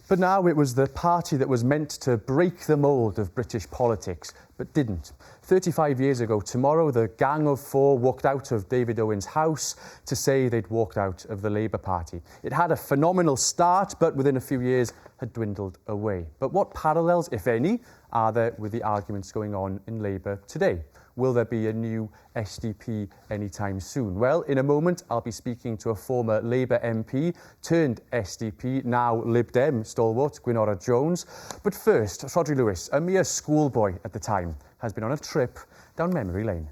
But now it was the party that was meant to break the mould of British politics, but didn't. 35 years ago tomorrow, the Gang of Four walked out of David Owen's house to say they'd walked out of the Labour Party. It had a phenomenal start, but within a few years had dwindled away. But what parallels, if any, are there with the arguments going on in Labour today? Will there be a new SDP anytime soon? Well, in a moment, I'll be speaking to a former Labour MP turned SDP, now Lib Dem stalwart, Gwynoro Jones. But first, Rhodri Lewis, a mere schoolboy at the time, has been on a trip down memory lane.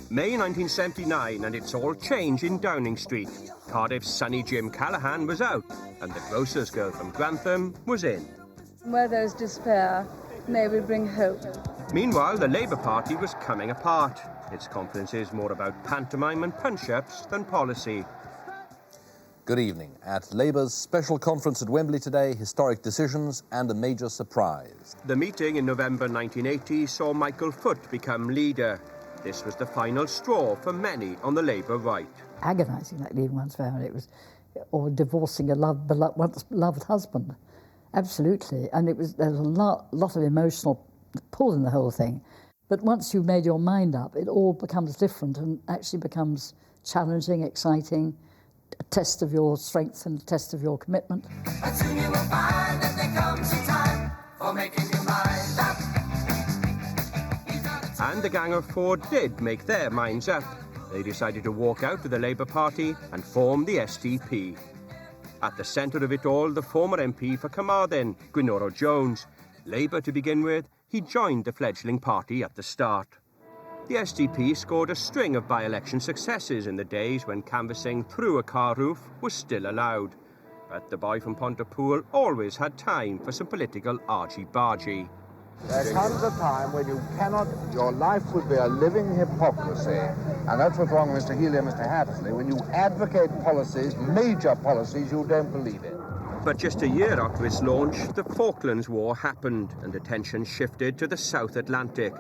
May 1979, and it's all change in Downing Street. Cardiff's sunny Jim Callaghan was out, and the grocer's girl from Grantham was in. Where there's despair, may we bring hope. Meanwhile, the Labour Party was coming apart. Its conference is more about pantomime and punch-ups than policy. Good evening. At Labour's special conference at Wembley today, historic decisions and a major surprise. The meeting in November 1980 saw Michael Foot become leader. This was the final straw for many on the Labour right. Agonising, like leaving one's family, or divorcing a once loved husband. Absolutely, and there's a lot of emotional pull in the whole thing. But once you've made your mind up, it all becomes different and actually becomes challenging, exciting, a test of your strength and a test of your commitment. And soon you will find that there comes a time for making your mind up. And the Gang of Four did make their minds up. They decided to walk out of the Labour Party and form the SDP. At the centre of it all, the former MP for Carmarthen, Gwynoro Jones. Labour to begin with, he joined the fledgling party at the start. The SDP scored a string of by-election successes in the days when canvassing through a car roof was still allowed. But the boy from Pontypool always had time for some political argy-bargy. There comes a time when you cannot, your life would be a living hypocrisy. And that's what's wrong with Mr. Healy and Mr. Hattersley. When you advocate policies, major policies, you don't believe in. But just a year after its launch, the Falklands War happened and attention shifted to the South Atlantic.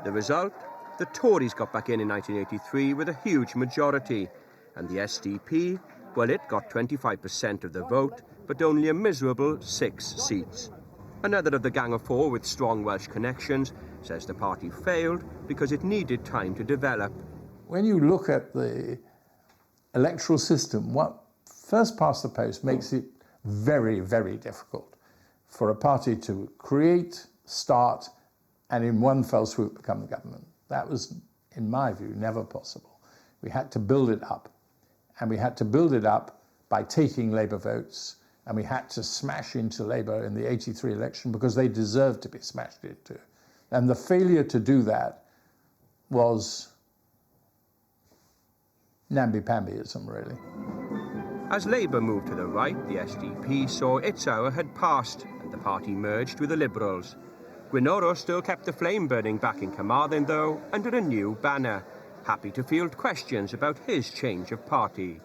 The result? The Tories got back in 1983 with a huge majority. And the SDP, well, it got 25% of the vote, but only a miserable 6 seats. Another of the Gang of Four with strong Welsh connections says the party failed because it needed time to develop. When you look at the electoral system, what first past the post makes it very, very difficult for a party to create, start, and in one fell swoop become the government. That was, in my view, never possible. We had to build it up, and we had to build it up by taking Labour votes, and we had to smash into Labour in the 83 election because they deserved to be smashed into. And the failure to do that was namby-pambyism, really. As Labour moved to the right, the SDP saw its hour had passed and the party merged with the Liberals. Gwynoro still kept the flame burning back in Carmarthen, though, under a new banner, happy to field questions about his change of party.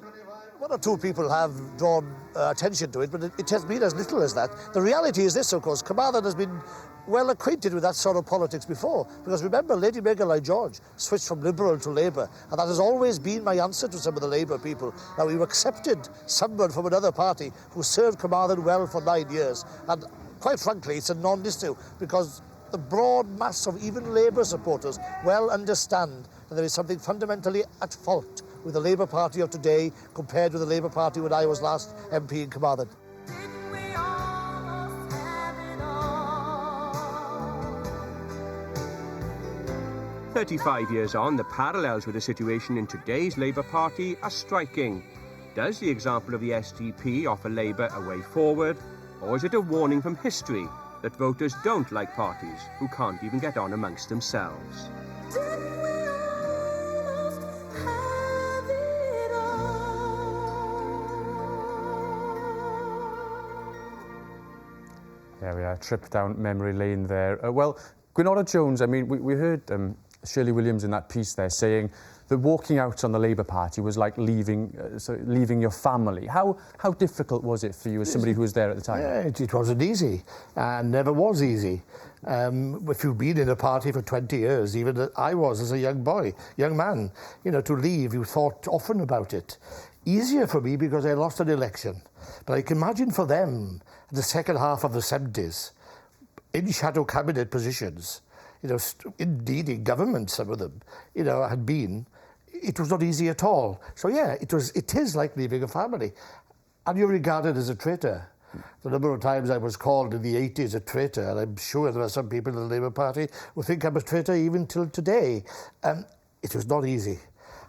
One or two people have drawn attention to it, but it has been as little as that. The reality is this, of course, Carmarthen has been well acquainted with that sort of politics before, because remember, Lady Mary Lloyd George switched from Liberal to Labour, and that has always been my answer to some of the Labour people. Now, we've accepted someone from another party who served Carmarthen well for 9 years, and quite frankly, it's a non-issue, because the broad mass of even Labour supporters well understand that there is something fundamentally at fault with the Labour Party of today compared with the Labour Party when I was last MP in Carmarthen. 35 years on, the parallels with the situation in today's Labour Party are striking. Does the example of the SDP offer Labour a way forward, or is it a warning from history that voters don't like parties who can't even get on amongst themselves? There we are, trip down memory lane there. Well, Gwynoro Jones, I mean, we heard Shirley Williams in that piece there saying that walking out on the Labour Party was like leaving your family. How difficult was it for you as somebody who was there at the time? Yeah, it wasn't easy, and never was easy. If you've been in a party for 20 years, even I was as a young man, to leave, you thought often about it. Easier for me because I lost an election. But I can imagine for them, the second half of the 70s, in shadow cabinet positions, indeed in government, some of them, had been, it was not easy at all. So yeah, it is like leaving a family. And you're regarded as a traitor. The number of times I was called in the 80s a traitor, and I'm sure there are some people in the Labour Party who think I'm a traitor even till today. It was not easy.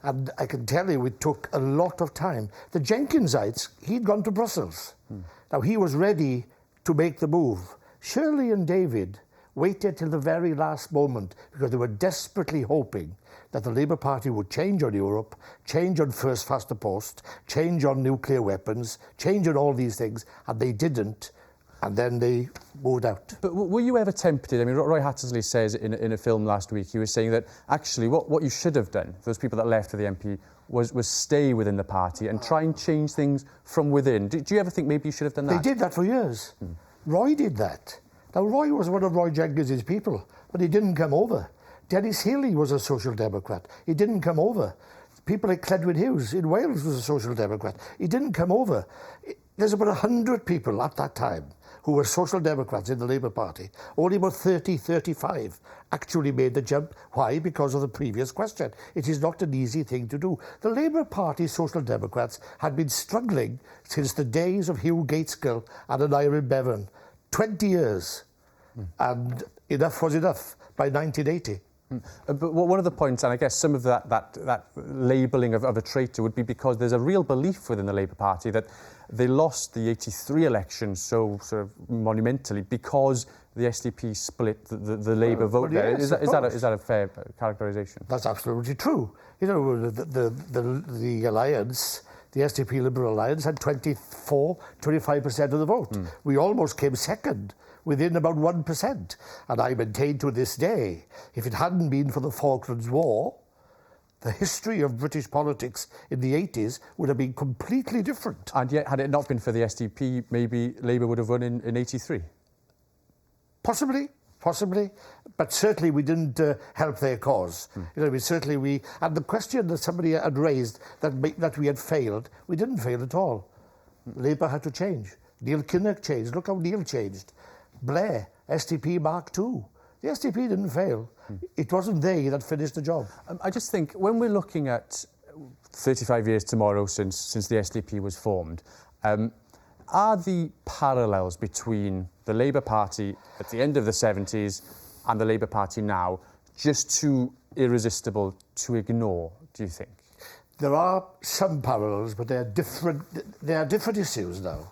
And I can tell you it took a lot of time. The Jenkinsites, he'd gone to Brussels. Now he was ready to make the move. Shirley and David waited till the very last moment because they were desperately hoping that the Labour Party would change on Europe, change on first past the post, change on nuclear weapons, change on all these things, and they didn't, and then they moved out. But were you ever tempted? I mean, Roy Hattersley says in a film last week, he was saying that actually what you should have done, those people that left for the MP, was stay within the party and try and change things from within. Do you ever think maybe you should have done that? They did that for years. Roy did that. Now, Roy was one of Roy Jenkins's people, but he didn't come over. Dennis Healy was a Social Democrat. He didn't come over. People like Cledwyn Hughes in Wales was a Social Democrat. He didn't come over. There's about 100 people at that time who were Social Democrats in the Labour Party. Only about 30, 35 actually made the jump. Why? Because of the previous question. It is not an easy thing to do. The Labour Party Social Democrats had been struggling since the days of Hugh Gateskill and Aneurin Bevan. 20 years. And enough was enough by 1980. But one of the points, and I guess some of that labelling of a traitor would be because there's a real belief within the Labour Party that they lost the 83 election so sort of monumentally because the SDP split the Labour vote there. Yes, Is that a fair characterisation? That's absolutely true. The alliance, the SDP Liberal Alliance, had 25% of the vote. We almost came second, within about 1%. And I maintain to this day, if it hadn't been for the Falklands War, the history of British politics in the 80s would have been completely different. And yet, had it not been for the SDP, maybe Labour would have won in 83? Possibly. But certainly we didn't help their cause. And the question that somebody had raised, that we had failed, we didn't fail at all. Labour had to change. Neil Kinnock changed. Look how Neil changed. Blair, SDP Mark II. The SDP didn't fail. It wasn't they that finished the job. I just think when we're looking at 35 years tomorrow since the SDP was formed, are the parallels between the Labour Party at the end of the 70s and the Labour Party now just too irresistible to ignore, do you think? There are some parallels, but they are different issues now.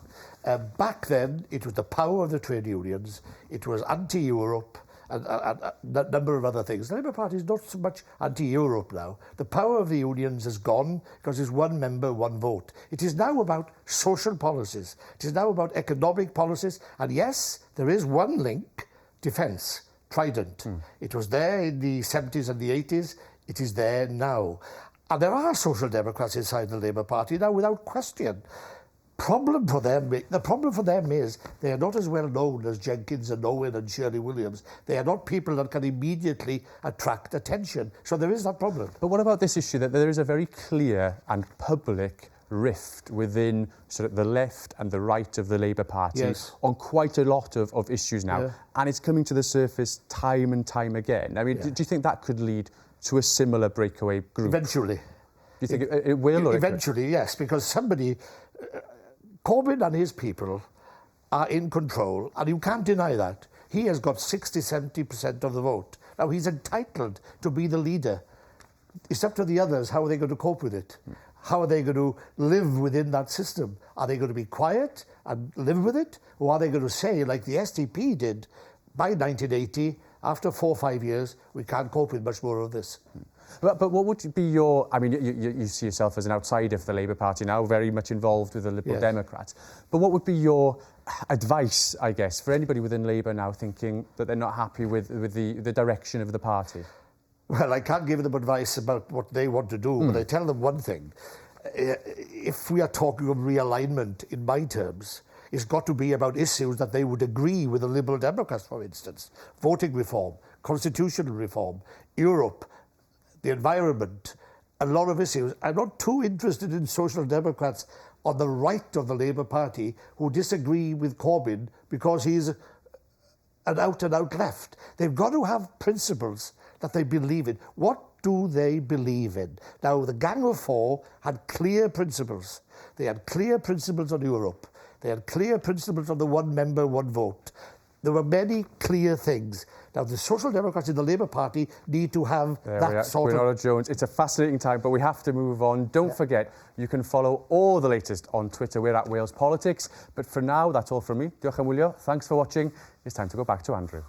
Back then, it was the power of the trade unions, it was anti-Europe, and a number of other things. The Labour Party is not so much anti-Europe now. The power of the unions is gone because it's one member, one vote. It is now about social policies. It is now about economic policies. And yes, there is one link, defence, Trident. It was there in the 70s and the 80s. It is there now. And there are Social Democrats inside the Labour Party now, without question. The problem for them is they are not as well known as Jenkins and Owen and Shirley Williams. They are not people that can immediately attract attention. So there is that problem. But what about this issue that there is a very clear and public rift within sort of the left and the right of the Labour Party on quite a lot of issues now, and it's coming to the surface time and time again. I mean, do you think that could lead to a similar breakaway group? Eventually. Do you think it will? Or eventually, yes, because somebody... Corbyn and his people are in control, and you can't deny that. He has got 60-70% of the vote. Now, he's entitled to be the leader. It's up to the others. How are they going to cope with it? How are they going to live within that system? Are they going to be quiet and live with it? Or are they going to say, like the SDP did by 1980, after 4 or 5 years, we can't cope with much more of this? But what would be your... I mean, you see yourself as an outsider for the Labour Party now, very much involved with the Liberal Democrats. But what would be your advice, I guess, for anybody within Labour now thinking that they're not happy with the direction of the party? Well, I can't give them advice about what they want to do, but I tell them one thing. If we are talking of realignment in my terms, it's got to be about issues that they would agree with the Liberal Democrats, for instance. Voting reform, constitutional reform, Europe, the environment, a lot of issues. I'm not too interested in Social Democrats on the right of the Labour Party who disagree with Corbyn because he's an out-and-out left. They've got to have principles that they believe in. What do they believe in? Now, the Gang of Four had clear principles. They had clear principles on Europe. They had clear principles on the one member, one vote. There were many clear things. Now, the Social Democrats in the Labour Party need to have that sort of... Gwynoro Jones, it's a fascinating time, but we have to move on. Don't forget, you can follow all the latest on Twitter. We're at Wales Politics. But for now, that's all from me. Diolch am wylio. Thanks for watching. It's time to go back to Andrew.